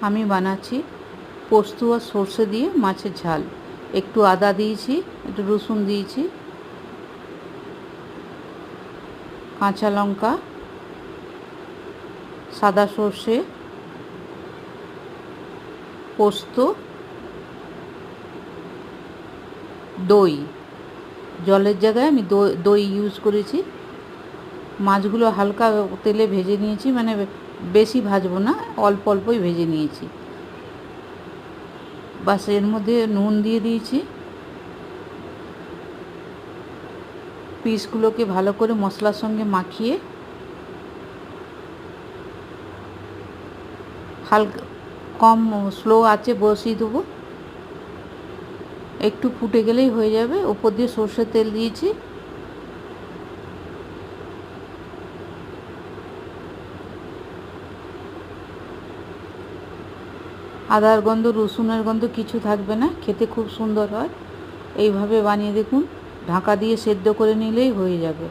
আমি বানাচ্ছি পোস্ত আর সর্ষে দিয়ে মাছের ঝাল। একটু আদা দিয়েছি, একটু রসুন দিয়েছি, কাঁচা লঙ্কা, সাদা সর্ষে, পোস্ত, দই। জলের জায়গায় আমি দই ইউজ করেছি। মাছগুলো হালকা তেলে ভেজে নিয়েছি, মানে বেশি ভাজবো না, অল্প অল্পই ভেজে নিয়েছি। বাস এর মধ্যে নুন দিয়ে দিয়েছি। পিসগুলোকে ভালো করে মশলার সঙ্গে মাখিয়ে হালকা কম স্লো আঁচে বসিয়ে দেবো। একটু ফুটে গেলেই হয়ে যাবে। উপর দিয়ে সর্ষের তেল দিয়েছি। আদার গন্ধ, রসুনের গন্ধ কিছু থাকবে না, খেতে খুব সুন্দর হয়। এইভাবে বানিয়ে দেখুন, ঢাকা দিয়ে সেদ্ধ করে নিলেই হয়ে যাবে।